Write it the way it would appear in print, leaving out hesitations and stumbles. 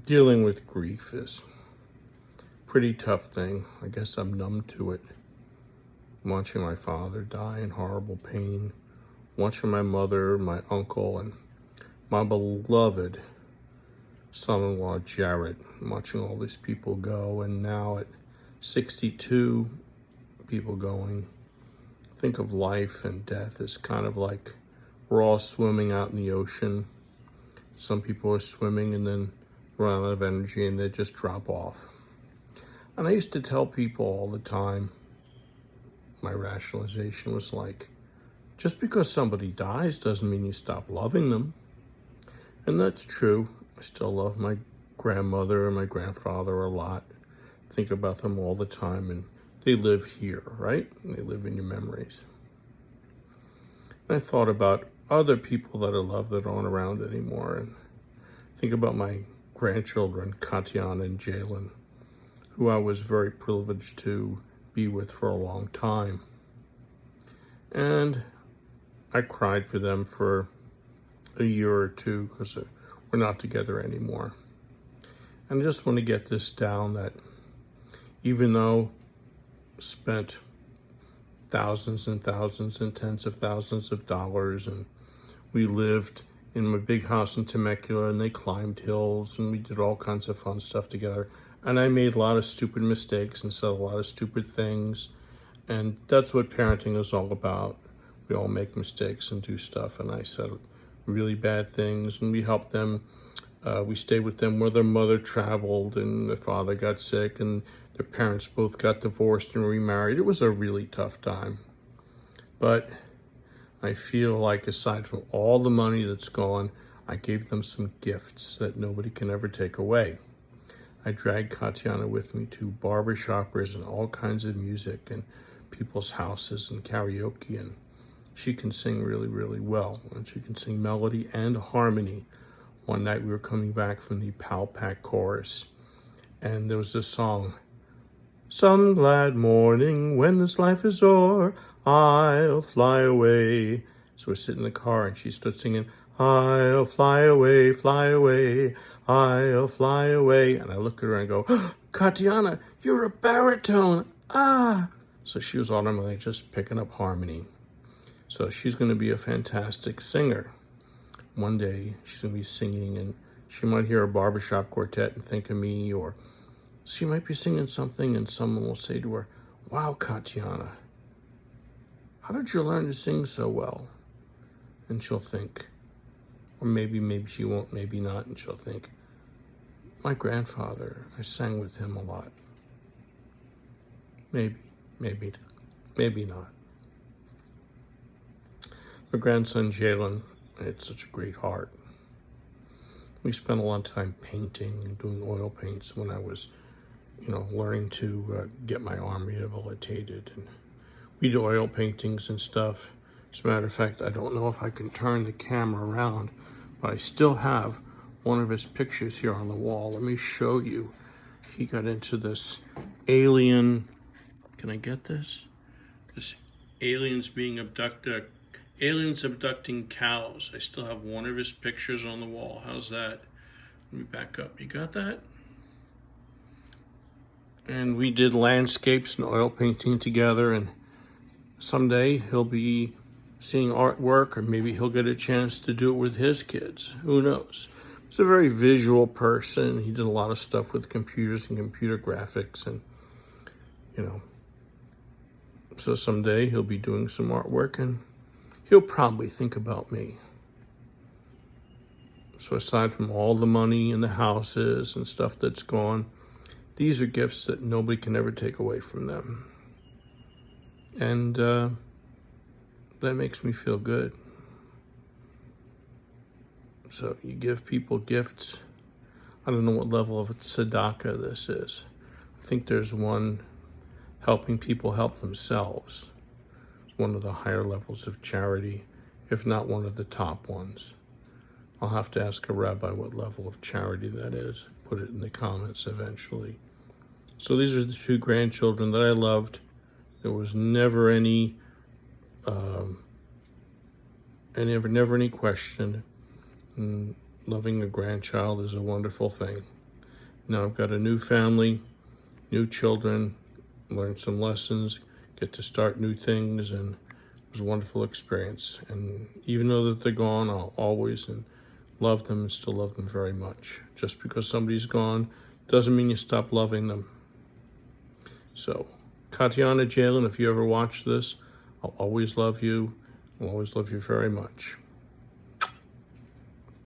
Dealing with grief is a pretty tough thing. I guess I'm numb to it. Watching my father die in horrible pain, watching my mother, my uncle, and my beloved son-in-law Jared, watching all these people go, and now at 62, people going. Think of life and death as kind of like we're all swimming out in the ocean. Some people are swimming and then run out of energy and they just drop off. And I used to tell people all the time, my rationalization was like, just because somebody dies doesn't mean you stop loving them. And that's true. I still love my grandmother and my grandfather a lot. Think about them all the time, and they live here, right? And they live in your memories. And I thought about other people that I love that aren't around anymore, and think about my grandchildren, Katiana and Jaylen, who I was very privileged to be with for a long time. And I cried for them for a year or two because we're not together anymore. And I just want to get this down that even though I spent thousands and thousands and tens of thousands of dollars, and we lived in my big house in Temecula, and they climbed hills, and we did all kinds of fun stuff together. And I made a lot of stupid mistakes and said a lot of stupid things. And that's what parenting is all about. We all make mistakes and do stuff. And I said really bad things, and we helped them. We stayed with them where their mother traveled, and their father got sick, and their parents both got divorced and remarried. It was a really tough time. But I feel like aside from all the money that's gone, I gave them some gifts that nobody can ever take away. I dragged Katiana with me to barbershoppers and all kinds of music and people's houses and karaoke, and she can sing really, really well, and she can sing melody and harmony. One night we were coming back from the Pow Pack chorus, and there was this song, "Some glad morning when this life is o'er, I'll fly away." So we're sitting in the car, and she starts singing, "I'll fly away, I'll fly away." And I look at her and go, "Katiana, you're a baritone, ah." So she was automatically just picking up harmony. So she's going to be a fantastic singer. One day she's going to be singing, and she might hear a barbershop quartet and think of me, or she might be singing something and someone will say to her, "Wow, Katiana, how did you learn to sing so well?" And she'll think, or maybe she won't, maybe not, and she'll think, "My grandfather, I sang with him a lot." Maybe not. My grandson Jaylen had such a great heart. We spent a lot of time painting and doing oil paints when I was, learning to get my arm rehabilitated. And we do oil paintings and stuff. As a matter of fact, I don't know if I can turn the camera around, but I still have one of his pictures here on the wall. Let me show you. He got into this alien, can I get this? This aliens abducting cows. I still have one of his pictures on the wall. How's that? Let me back up. You got that? And we did landscapes and oil painting together, and someday he'll be seeing artwork, or maybe he'll get a chance to do it with his kids. Who knows? He's a very visual person. He did a lot of stuff with computers and computer graphics, and so someday he'll be doing some artwork, and he'll probably think about me. So aside from all the money in the houses and stuff that's gone, these are gifts that nobody can ever take away from them. And that makes me feel good. So you give people gifts. I don't know what level of tzedakah this is. I think there's one helping people help themselves. It's one of the higher levels of charity, if not one of the top ones. I'll have to ask a rabbi what level of charity that is. Put it in the comments eventually. So these are the two grandchildren that I loved. There was never any question. And loving a grandchild is a wonderful thing. Now I've got a new family, new children, learned some lessons, get to start new things, and it was a wonderful experience. And even though that they're gone, I'll always love them and still love them very much. Just because somebody's gone doesn't mean you stop loving them. So, Katiana, Jaylen, if you ever watch this, I'll always love you. I'll always love you very much.